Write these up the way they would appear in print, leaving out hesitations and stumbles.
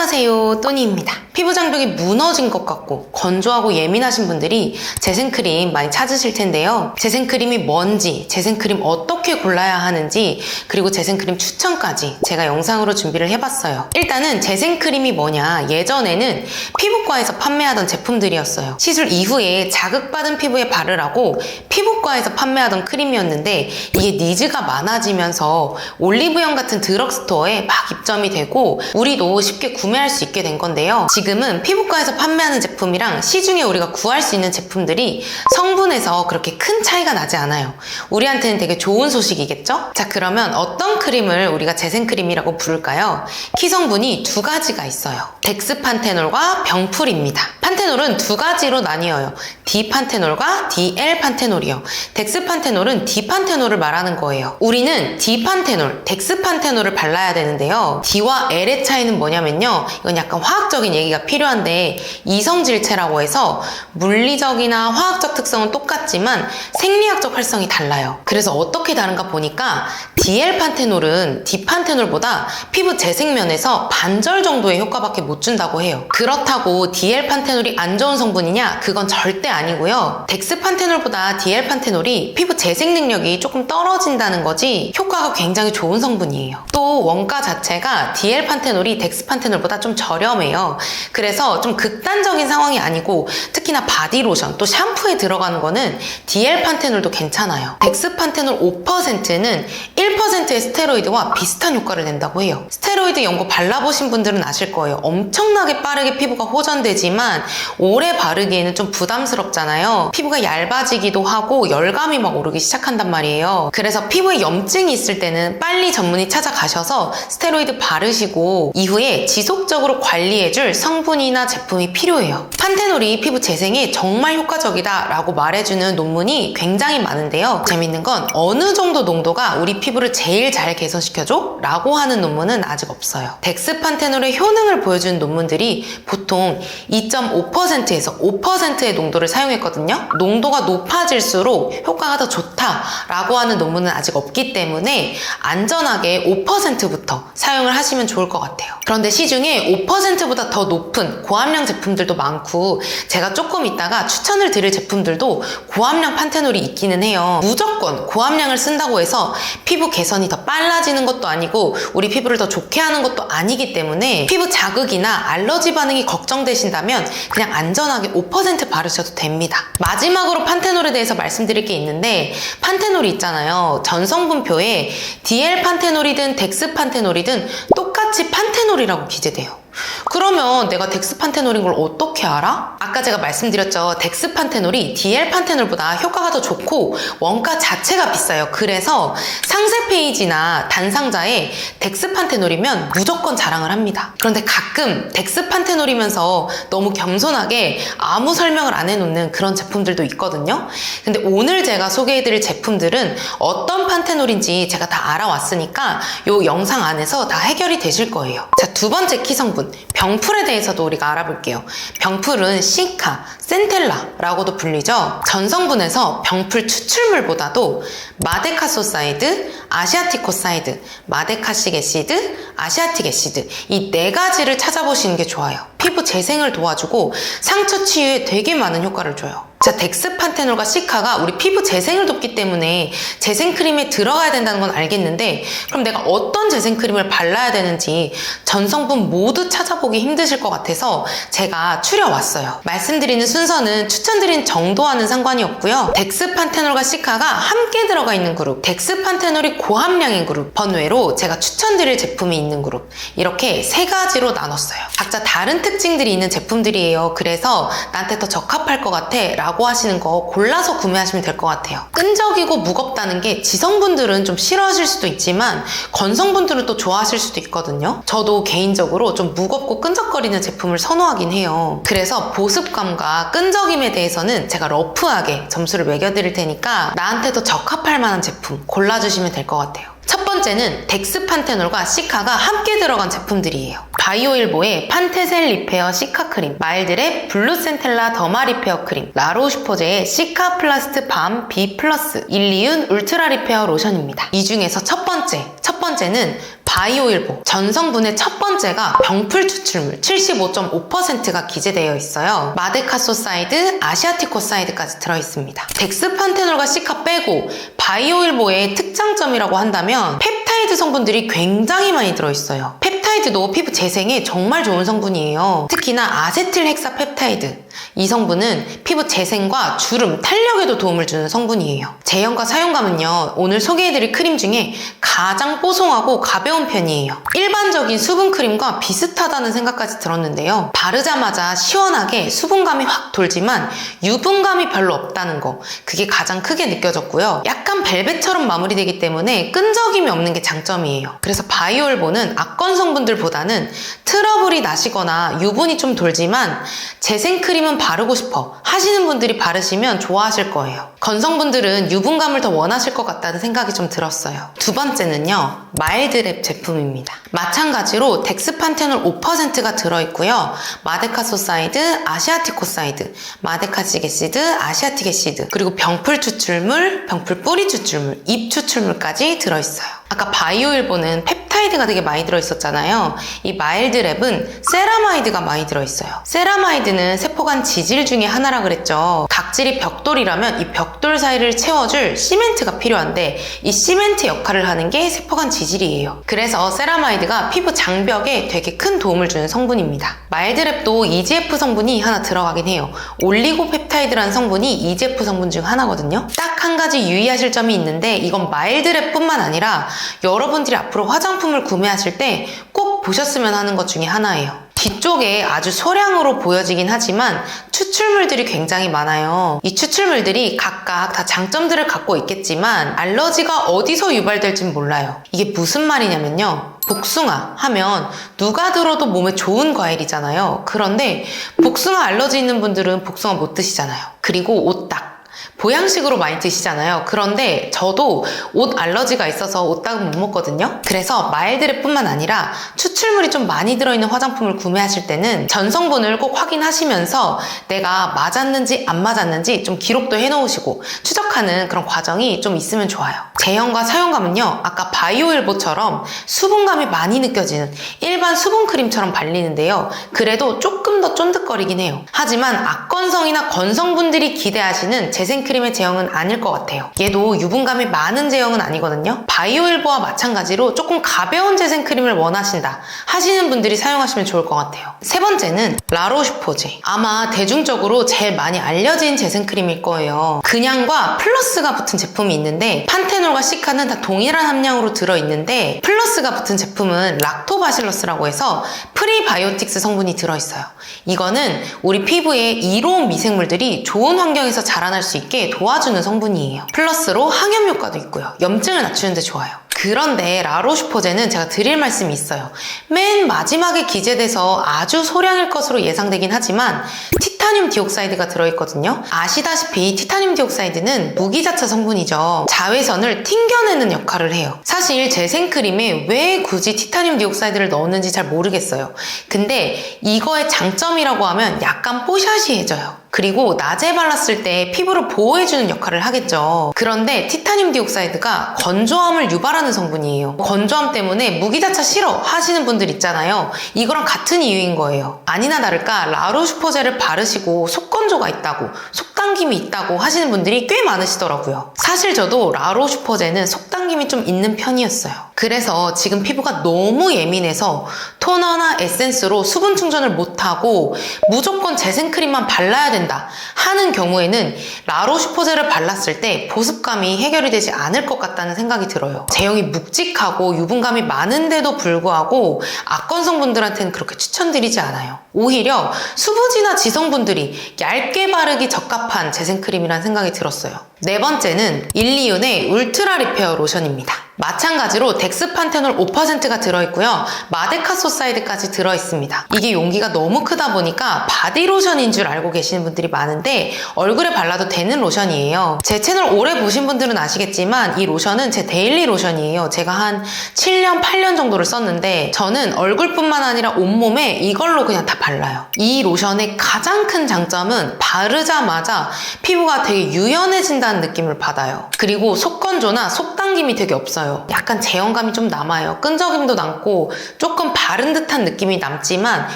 안녕하세요, 또니입니다. 피부 장벽이 무너진 것 같고 건조하고 예민하신 분들이 재생크림 많이 찾으실 텐데요. 재생크림이 뭔지, 재생크림 어떻게 골라야 하는지, 그리고 재생크림 추천까지 제가 영상으로 준비를 해봤어요. 일단은 재생크림이 뭐냐, 예전에는 피부과에서 판매하던 제품들이었어요. 시술 이후에 자극받은 피부에 바르라고 피부과에서 판매하던 크림이었는데 이게 니즈가 많아지면서 올리브영 같은 드럭스토어에 막 입점이 되고 우리도 쉽게 구매할 수 있게 된 건데요. 지금은 피부과에서 판매하는 제품이랑 시중에 우리가 구할 수 있는 제품들이 성분에서 그렇게 큰 차이가 나지 않아요. 우리한테는 되게 좋은 소식이겠죠? 자, 그러면 어떤 크림을 우리가 재생크림이라고 부를까요? 키 성분이 두 가지가 있어요. 덱스판테놀과 병풀입니다. 판테놀은 두 가지로 나뉘어요. D판테놀과 DL-판테놀이요. 덱스판테놀은 D판테놀을 말하는 거예요. 우리는 D판테놀, 덱스판테놀을 발라야 되는데요. D와 L의 차이는 뭐냐면요. 이건 약간 화학적인 얘기가 필요한데 이성질체라고 해서 물리적이나 화학적 특성은 똑같지만 생리학적 활성이 달라요. 그래서 어떻게 다른가 보니까 DL-판테놀은 D판테놀보다 피부 재생면에서 반절 정도의 효과밖에 못 준다고 해요. 그렇다고 DL-판테놀이 안 좋은 성분이냐? 그건 절대 아니고요. 덱스판테놀보다 DL-판테놀이 피부 재생 능력이 조금 떨어진다는 거지 효과가 굉장히 좋은 성분이에요. 또 원가 자체가 DL-판테놀이 덱스판테놀보다 좀 저렴해요. 그래서 좀 극단적인 상황이 아니고 특히나 바디로션 또 샴푸에 들어가는 거는 DL-판테놀도 괜찮아요. 덱스판테놀 5%는 1%의 스테로이드와 비슷한 효과를 낸다고 해요. 스테로이드 연고 발라보신 분들은 아실 거예요. 엄청나게 빠르게 피부가 호전되지만 오래 바르기에는 좀 부담스럽잖아요. 피부가 얇아지기도 하고 열감이 막 오르기 시작한단 말이에요. 그래서 피부에 염증이 있을 때는 빨리 전문의 찾아가셔서 스테로이드 바르시고 이후에 지속적으로 관리해줄 성분이나 제품이 필요해요. 판테놀이 피부 재생에 정말 효과적이다 라고 말해주는 논문이 굉장히 많은데요. 재밌는 건 어느 정도 농도가 우리 피부를 제일 잘 개선시켜줘? 라고 하는 논문은 아직 없어요. 덱스판테놀의 효능을 보여주는 논문들이 보통 2.5%에서 5%의 농도를 사용했거든요. 농도가 높아질수록 효과가 더 좋다라고 하는 논문은 아직 없기 때문에 안전하게 5%부터 사용을 하시면 좋을 것 같아요. 그런데 시중에 5%보다 더 높은 고함량 제품들도 많고 제가 조금 이따가 추천을 드릴 제품들도 고함량 판테놀이 있기는 해요. 무조건 고함량을 쓴다고 해서 피부 개선이 더 빨라지는 것도 아니고 우리 피부를 더 좋게 하는 것도 아니기 때문에 피부 자극이나 알러지 반응이 걱정되신다면 그냥 안전하게 5% 바르셔도 됩니다. 마지막으로 판테놀에 대해서 말씀드릴 게 있는데 판테놀이 있잖아요. 전성분표에 DL-판테놀이든 덱스판테놀이든 똑같이 판테놀이라고 기재돼요. 그러면 내가 덱스판테놀인 걸 어떻게 알아? 아까 제가 말씀드렸죠. 덱스판테놀이 DL-판테놀보다 효과가 더 좋고 원가 자체가 비싸요. 그래서 상세 페이지나 단상자에 덱스판테놀이면 무조건 자랑을 합니다. 그런데 가끔 덱스판테놀이면서 너무 겸손하게 아무 설명을 안 해놓는 그런 제품들도 있거든요. 근데 오늘 제가 소개해드릴 제품들은 어떤 판테놀인지 제가 다 알아왔으니까 이 영상 안에서 다 해결이 되실 거예요. 자, 두 번째 키 성분 병풀에 대해서도 우리가 알아볼게요. 병풀은 시카, 센텔라라고도 불리죠. 전성분에서 병풀 추출물보다도 마데카소사이드, 아시아티코사이드, 마데카식 애시드, 아시아틱 애시드 이 네 가지를 찾아보시는 게 좋아요. 피부 재생을 도와주고 상처 치유에 되게 많은 효과를 줘요. 자, 덱스판테놀과 시카가 우리 피부 재생을 돕기 때문에 재생크림에 들어가야 된다는 건 알겠는데 그럼 내가 어떤 재생크림을 발라야 되는지 전성분 모두 찾아보기 힘드실 것 같아서 제가 추려왔어요. 말씀드리는 순서는 추천드린 정도와는 상관이 없고요. 덱스판테놀과 시카가 함께 들어가 있는 그룹, 덱스판테놀이 고함량인 그룹, 번외로 제가 추천드릴 제품이 있는 그룹 이렇게 세 가지로 나눴어요. 각자 다른 특징들이 있는 제품들이에요. 그래서 나한테 더 적합할 것 같아 라고 하시는 거 골라서 구매하시면 될 것 같아요. 끈적이고 무겁다는 게 지성분들은 좀 싫어하실 수도 있지만 건성분들은 또 좋아하실 수도 있거든요. 저도 개인적으로 좀 무겁고 끈적거리는 제품을 선호하긴 해요. 그래서 보습감과 끈적임에 대해서는 제가 러프하게 점수를 매겨드릴 테니까 나한테 더 적합할 만한 제품 골라주시면 될 것 같아요. 첫 번째는 덱스판테놀과 시카가 함께 들어간 제품들이에요. 바이오일보의 판테셀 리페어 시카 크림, 마일드랩 블루센텔라 더마 리페어 크림, 라로슈포제의 시카 플라스트 밤 B 플러스, 일리윤 울트라 리페어 로션입니다. 이 중에서 첫 번째는 바이오일보 전성분의 첫 번째가 병풀 추출물 75.5%가 기재되어 있어요. 마데카소사이드, 아시아티코사이드까지 들어있습니다. 덱스판테놀과 시카 빼고 바이오일보의 특장점이라고 한다면 펩타이드 성분들이 굉장히 많이 들어있어요. 펩타이드도 피부 재생에 정말 좋은 성분이에요. 특히나 아세틸헥사펩타이드, 이 성분은 피부 재생과 주름, 탄력에도 도움을 주는 성분이에요. 제형과 사용감은요, 오늘 소개해드릴 크림 중에 가장 뽀송하고 가벼운 편이에요. 일반적인 수분 크림과 비슷하다는 생각까지 들었는데요. 바르자마자 시원하게 수분감이 확 돌지만 유분감이 별로 없다는 거, 그게 가장 크게 느껴졌고요. 약간 벨벳처럼 마무리되기 때문에 끈적임이 없는 게 장점이에요. 그래서 바이오일보는 악건 성분들보다는 트러블이 나시거나 유분이 좀 돌지만 재생크림은 바르고 싶어 하시는 분들이 바르시면 좋아하실 거예요. 건성분들은 유분감을 더 원하실 것 같다는 생각이 좀 들었어요. 두 번째는요, 마일드랩 제품입니다. 마찬가지로 덱스판테놀 5%가 들어있고요. 마데카소사이드, 아시아티코사이드, 마데카시게시드, 아시아티게시드, 그리고 병풀 추출물, 병풀 뿌리 추출물, 잎 추출물까지 들어있어요. 아까 바이오일보는 펩타이드가 되게 많이 들어있었잖아요. 이 마일드랩은 세라마이드가 많이 들어있어요. 세라마이드는 세포간 지질 중에 하나라 그랬죠. 각질이 벽돌이라면 이 벽돌 사이를 채워줄 시멘트가 필요한데 이 시멘트 역할을 하는 게 세포간 지질이에요. 그래서 세라마이드가 피부 장벽에 되게 큰 도움을 주는 성분입니다. 마일드랩도 EGF 성분이 하나 들어가긴 해요. 올리고펩타이드라는 성분이 EGF 성분 중 하나거든요. 딱 한 가지 유의하실 점이 있는데 이건 마일드랩뿐만 아니라 여러분들이 앞으로 화장품을 구매하실 때 꼭 보셨으면 하는 것 중에 하나예요. 뒤쪽에 아주 소량으로 보여지긴 하지만 추출물들이 굉장히 많아요. 이 추출물들이 각각 다 장점들을 갖고 있겠지만 알러지가 어디서 유발될진 몰라요. 이게 무슨 말이냐면요, 복숭아 하면 누가 들어도 몸에 좋은 과일이잖아요. 그런데 복숭아 알러지 있는 분들은 복숭아 못 드시잖아요. 그리고 오딱, 보양식으로 많이 드시잖아요. 그런데 저도 옷 알러지가 있어서 오딱은 못 먹거든요. 그래서 마일드랩뿐만 아니라 추출물이 좀 많이 들어있는 화장품을 구매하실 때는 전성분을 꼭 확인하시면서 내가 맞았는지 안 맞았는지 좀 기록도 해놓으시고 추적하는 그런 과정이 좀 있으면 좋아요. 제형과 사용감은요, 아까 바이오일보처럼 수분감이 많이 느껴지는 일반 수분크림처럼 발리는데요. 그래도 조금 더 쫀득거리긴 해요. 하지만 악건성이나 건성분들이 기대하시는 재생크림의 제형은 아닐 것 같아요. 얘도 유분감이 많은 제형은 아니거든요. 바이오일보와 마찬가지로 조금 가벼운 재생크림을 원하신다 하시는 분들이 사용하시면 좋을 것 같아요. 세 번째는 라로슈포제. 아마 대중적으로 제일 많이 알려진 재생크림일 거예요. 그냥과 플러스가 붙은 제품이 있는데 판테놀과 시카는 다 동일한 함량으로 들어있는데 플러스가 붙은 제품은 락토바실러스라고 해서 프리바이오틱스 성분이 들어있어요. 이거는 우리 피부에 이로운 미생물들이 좋은 환경에서 자라날 수 있게 도와주는 성분이에요. 플러스로 항염 효과도 있고요. 염증을 낮추는 데 좋아요. 그런데 라로슈포제는 제가 드릴 말씀이 있어요. 맨 마지막에 기재돼서 아주 소량일 것으로 예상되긴 하지만 티타늄 디옥사이드가 들어있거든요. 아시다시피 티타늄 디옥사이드는 무기자차 성분이죠. 자외선을 튕겨내는 역할을 해요. 사실 제 생크림에 왜 굳이 티타늄 디옥사이드를 넣었는지 잘 모르겠어요. 근데 이거의 장점이라고 하면 약간 뽀샤시해져요. 그리고 낮에 발랐을 때 피부를 보호해주는 역할을 하겠죠. 그런데 티타늄 디옥사이드가 건조함을 유발하는 성분이에요. 건조함 때문에 무기자차 싫어 하시는 분들 있잖아요. 이거랑 같은 이유인 거예요. 아니나 다를까 라로슈포제를 바르시고 속건조가 있다고, 속당김이 있다고 하시는 분들이 꽤 많으시더라고요. 사실 저도 라로슈포제는 속당김이 좀 있는 편이었어요. 그래서 지금 피부가 너무 예민해서 토너나 에센스로 수분 충전을 못하고 무조건 재생크림만 발라야 된다 하는 경우에는 라로슈포제를 발랐을 때 보습감이 해결이 되지 않을 것 같다는 생각이 들어요. 제형이 묵직하고 유분감이 많은데도 불구하고 악건 성분들한테는 그렇게 추천드리지 않아요. 오히려 수부지나 지성분들이 얇게 바르기 적합한 재생크림이라는 생각이 들었어요. 네 번째는 일리윤의 울트라 리페어 로션입니다. 마찬가지로 덱스판테놀 5%가 들어있고요. 마데카소사이드까지 들어있습니다. 이게 용기가 너무 크다 보니까 바디로션인 줄 알고 계시는 분들이 많은데 얼굴에 발라도 되는 로션이에요. 제 채널 오래 보신 분들은 아시겠지만 이 로션은 제 데일리 로션이에요. 제가 한 7년, 8년 정도를 썼는데 저는 얼굴뿐만 아니라 온몸에 이걸로 그냥 다 발라요. 이 로션의 가장 큰 장점은 바르자마자 피부가 되게 유연해진다는 느낌을 받아요. 그리고 속건조나 속당김이 되게 없어요. 있어요. 약간 제형감이 좀 남아요. 끈적임도 남고 조금 바른 듯한 느낌이 남지만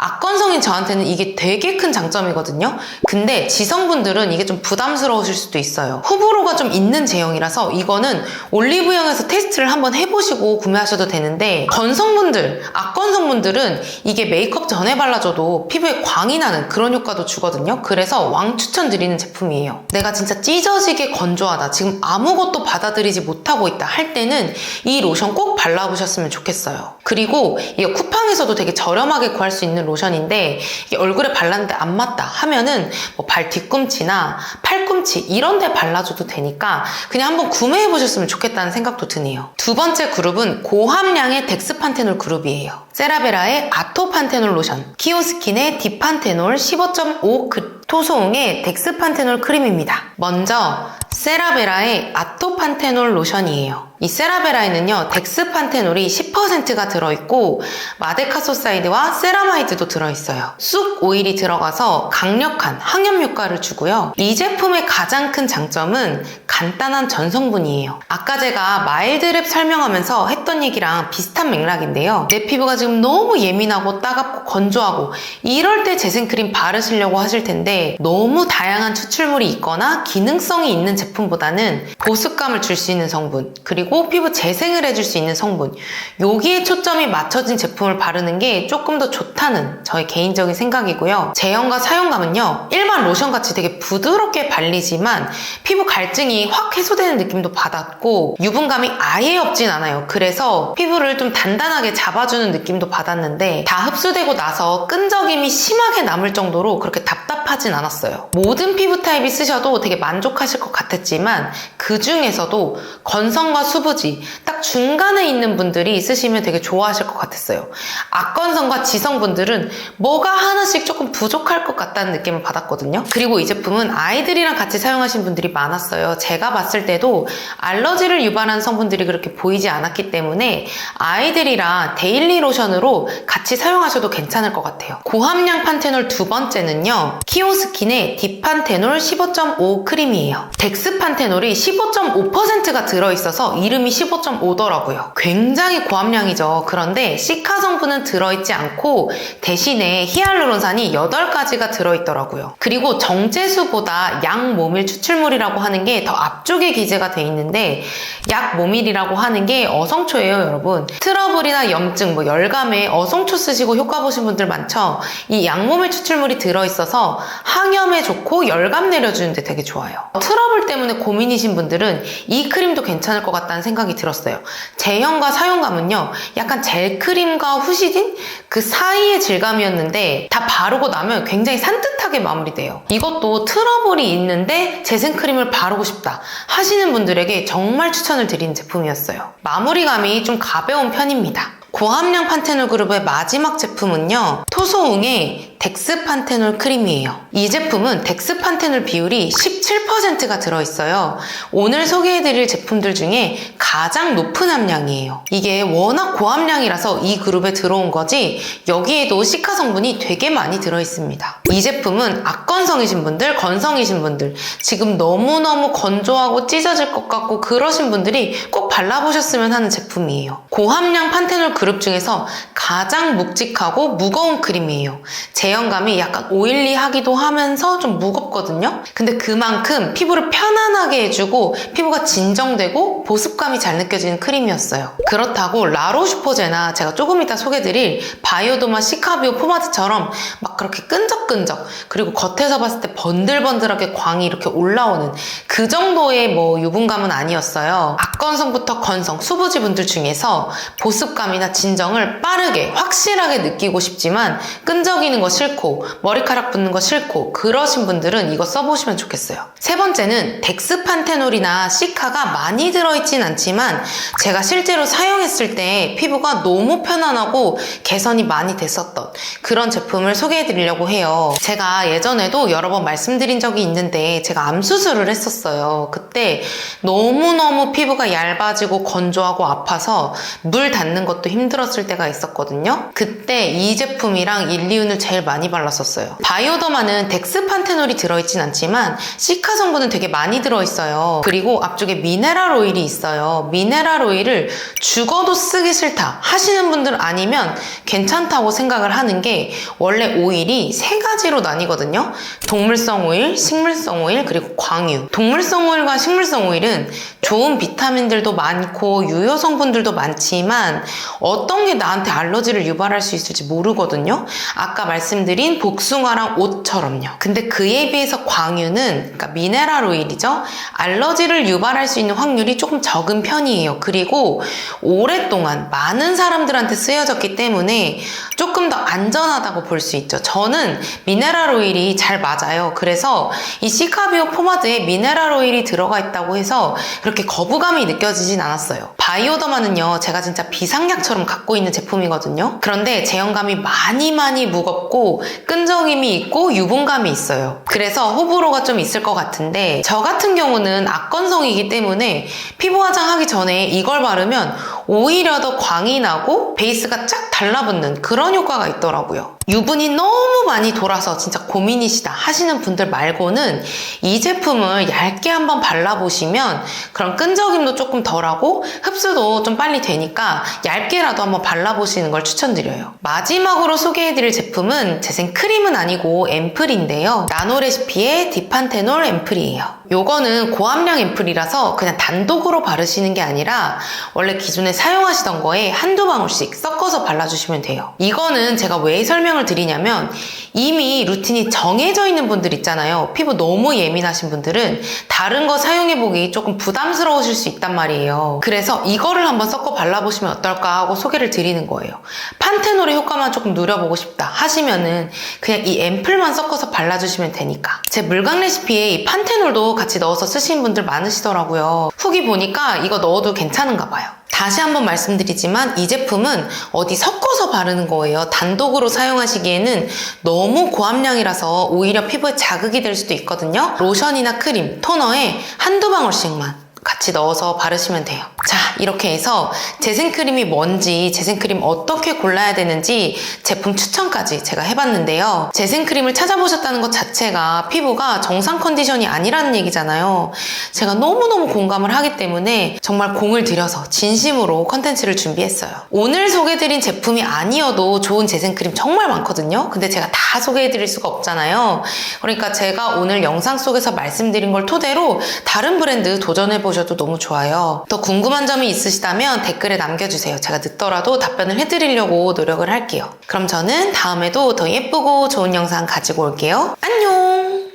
악건성인 저한테는 이게 되게 큰 장점이거든요. 근데 지성분들은 이게 좀 부담스러우실 수도 있어요. 호불호가 좀 있는 제형이라서 이거는 올리브영에서 테스트를 한번 해보시고 구매하셔도 되는데, 건성분들, 악건성분들은 이게 메이크업 전에 발라줘도 피부에 광이 나는 그런 효과도 주거든요. 그래서 왕추천드리는 제품이에요. 내가 진짜 찢어지게 건조하다, 지금 아무것도 받아들이지 못하고 있다 할 때는 이 로션 꼭 발라보셨으면 좋겠어요. 그리고 이게 쿠팡에서도 되게 저렴하게 구할 수 있는 로션인데, 이게 얼굴에 발랐는데 안 맞다 하면은 뭐 발 뒤꿈치나 팔꿈치 이런 데 발라줘도 되니까 그냥 한번 구매해 보셨으면 좋겠다는 생각도 드네요. 두 번째 그룹은 고함량의 덱스판테놀 그룹이에요. 세라베라의 아토판테놀 로션, 키오스킨의 디판테놀 15.5 토소웅의 덱스판테놀 크림입니다. 먼저 세라베라의 아토판테놀 로션이에요. 이 세라베라에는요, 덱스판테놀이 10%가 들어있고 마데카소사이드와 세라마이드도 들어있어요. 쑥 오일이 들어가서 강력한 항염 효과를 주고요. 이 제품의 가장 큰 장점은 간단한 전성분이에요. 아까 제가 마일드랩 설명하면서 했던 얘기랑 비슷한 맥락인데요. 내 피부가 지금 너무 예민하고 따갑고 건조하고 이럴 때 재생크림 바르시려고 하실 텐데, 너무 다양한 추출물이 있거나 기능성이 있는 제품보다는 보습감을 줄 수 있는 성분, 그리고 피부 재생을 해줄 수 있는 성분, 여기에 초점이 맞춰진 제품을 바르는 게 조금 더 좋다는 저의 개인적인 생각이고요. 제형과 사용감은요, 일반 로션같이 되게 부드럽게 발리지만 피부 갈증이 확 해소되는 느낌도 받았고 유분감이 아예 없진 않아요. 그래서 피부를 좀 단단하게 잡아주는 느낌도 받았는데, 다 흡수되고 나서 끈적임이 심하게 남을 정도로 그렇게 답답하진 않았어요. 모든 피부 타입이 쓰셔도 되게 만족하실 것 같았지만 그 중에서도 건성과 수부지 딱 중간에 있는 분들이 쓰시면 되게 좋아하실 것 같았어요. 악건성과 지성분들은 뭐가 하나씩 조금 부족할 것 같다는 느낌을 받았거든요. 그리고 이 제품은 아이들이랑 같이 사용하신 분들이 많았어요. 제가 봤을 때도 알러지를 유발하는 성분들이 그렇게 보이지 않았기 때문에 아이들이랑 데일리 로션으로 같이 사용하셔도 괜찮을 것 같아요. 고함량 판테놀 두 번째는요, 키오스킨의 디판테놀 15.5 크림이에요. 덱스판테놀이 15.5%가 들어있어서 이름이 15.5더라고요. 굉장히 고함량이죠. 그런데 시카 성분은 들어있지 않고 대신에 히알루론산이 8가지가 들어있더라고요. 그리고 정제수보다 약모밀 추출물이라고 하는 게 더 앞쪽에 기재가 돼 있는데, 약모밀이라고 하는 게 어성초예요, 여러분. 트러블이나 염증, 열감에 어성초 쓰시고 효과 보신 분들 많죠? 이 약모밀 추출물이 들어있어서 항염에 좋고 열감 내려주는데 되게 좋아요. 트러블 때문에 고민이신 분들은 이 크림도 괜찮을 것 같다는 생각이 들었어요. 제형과 사용감은요, 약간 젤크림과 후시딘? 그 사이의 질감이었는데 다 바르고 나면 굉장히 산뜻하게 마무리돼요. 이것도 트러블이 있는데 재생크림을 바르고 싶다 하시는 분들에게 정말 추천을 드리는 제품이었어요. 마무리감이 좀 가벼운 편입니다. 고함량 판테놀 그룹의 마지막 제품은요, 토소웅의 덱스판테놀 크림이에요. 이 제품은 덱스판테놀 비율이 17%가 들어있어요. 오늘 소개해드릴 제품들 중에 가장 높은 함량이에요. 이게 워낙 고함량이라서 이 그룹에 들어온 거지, 여기에도 시카 성분이 되게 많이 들어있습니다. 이 제품은 악건성이신 분들, 건성이신 분들, 지금 너무너무 건조하고 찢어질 것 같고 그러신 분들이 꼭 발라보셨으면 하는 제품이에요. 고함량 판테놀 그룹 중에서 가장 묵직하고 무거운 크림이에요. 제형감이 약간 오일리하기도 하면서 좀 무겁거든요. 근데 그만큼 피부를 편안하게 해주고 피부가 진정되고 보습감이 잘 느껴지는 크림이었어요. 그렇다고 라로슈포제나 제가 조금 이따 소개드릴 바이오도마 시카비오 포마드처럼 막 그렇게 끈적끈적, 그리고 겉에서 봤을 때 번들번들하게 광이 이렇게 올라오는 그 정도의 유분감은 아니었어요. 악건성부터 건성, 수부지 분들 중에서 보습감이나 진정을 빠르게 확실하게 느끼고 싶지만 끈적이는 거 싫고 머리카락 붙는 거 싫고 그러신 분들은 이거 써보시면 좋겠어요. 세 번째는 덱스판테놀이나 시카가 많이 들어있진 않지만 제가 실제로 사용했을 때 피부가 너무 편안하고 개선이 많이 됐었던 그런 제품을 소개해드릴게요. 드리려고 해요. 제가 예전에도 여러 번 말씀드린 적이 있는데 제가 암 수술을 했었어요. 그때 너무너무 피부가 얇아지고 건조하고 아파서 물 닿는 것도 힘들었을 때가 있었거든요. 그때 이 제품이랑 일리윤을 제일 많이 발랐었어요. 바이오더마는 덱스판테놀이 들어있진 않지만 시카 성분은 되게 많이 들어있어요. 그리고 앞쪽에 미네랄 오일이 있어요. 미네랄 오일을 죽어도 쓰기 싫다 하시는 분들 아니면 괜찮다고 생각을 하는 게 원래 오일이 세 가지로 나뉘거든요. 동물성 오일, 식물성 오일, 그리고 광유. 동물성 오일과 식물성 오일은 좋은 비타민들도 많고 유효 성분들도 많지만 어떤 게 나한테 알러지를 유발할 수 있을지 모르거든요. 아까 말씀드린 복숭아랑 옷처럼요. 근데 그에 비해서 광유는, 그러니까 미네랄 오일이죠. 알러지를 유발할 수 있는 확률이 조금 적은 편이에요. 그리고 오랫동안 많은 사람들한테 쓰여졌기 때문에 조금 더 안전하다고 볼 수 있죠. 저는 미네랄 오일이 잘 맞아요. 그래서 이 시카비오 포마드에 미네랄 오일이 들어가 있다고 해서 그렇게 거부감이 느껴지진 않았어요. 바이오더마는요, 제가 진짜 비상약처럼 갖고 있는 제품이거든요. 그런데 제형감이 많이 무겁고 끈적임이 있고 유분감이 있어요. 그래서 호불호가 좀 있을 것 같은데 저 같은 경우는 악건성이기 때문에 피부 화장하기 전에 이걸 바르면 오히려 더 광이 나고 베이스가 쫙 달라붙는 그런 효과가 있더라고요. 유분이 너무 많이 돌아서 진짜 고민이시다 하시는 분들 말고는 이 제품을 얇게 한번 발라보시면 그런 끈적임도 조금 덜하고 흡수도 좀 빨리 되니까 얇게라도 한번 발라보시는 걸 추천드려요. 마지막으로 소개해드릴 제품은 재생크림은 아니고 앰플인데요. 나노레시피의 디판테놀 앰플이에요. 요거는 고함량 앰플이라서 그냥 단독으로 바르시는 게 아니라 원래 기존에 사용하시던 거에 한두 방울씩 섞어서 발라주시면 돼요. 이거는 제가 왜 설명을 드리냐면 이미 루틴이 정해져 있는 분들 있잖아요. 피부 너무 예민하신 분들은 다른 거 사용해보기 조금 부담스러우실 수 있단 말이에요. 그래서 이거를 한번 섞어 발라보시면 어떨까 하고 소개를 드리는 거예요. 판테놀의 효과만 조금 누려보고 싶다 하시면은 그냥 이 앰플만 섞어서 발라주시면 되니까. 제 물광 레시피에 이 판테놀도 같이 넣어서 쓰시는 분들 많으시더라고요. 후기 보니까 이거 넣어도 괜찮은가 봐요. 다시 한번 말씀드리지만 이 제품은 어디 섞어서 바르는 거예요. 단독으로 사용하시기에는 너무 고함량이라서 오히려 피부에 자극이 될 수도 있거든요. 로션이나 크림, 토너에 한두 방울씩만 같이 넣어서 바르시면 돼요. 자, 이렇게 해서 재생크림이 뭔지, 재생크림 어떻게 골라야 되는지 제품 추천까지 제가 해봤는데요. 재생크림을 찾아보셨다는 것 자체가 피부가 정상 컨디션이 아니라는 얘기잖아요. 제가 너무너무 공감을 하기 때문에 정말 공을 들여서 진심으로 컨텐츠를 준비했어요. 오늘 소개해드린 제품이 아니어도 좋은 재생크림 정말 많거든요. 근데 제가 다 소개해드릴 수가 없잖아요. 그러니까 제가 오늘 영상 속에서 말씀드린 걸 토대로 다른 브랜드 도전해보셔도 너무 좋아요. 더 궁금한 점이 있으시다면 댓글에 남겨주세요. 제가 늦더라도 답변을 해드리려고 노력을 할게요. 그럼 저는 다음에도 더 예쁘고 좋은 영상 가지고 올게요. 안녕!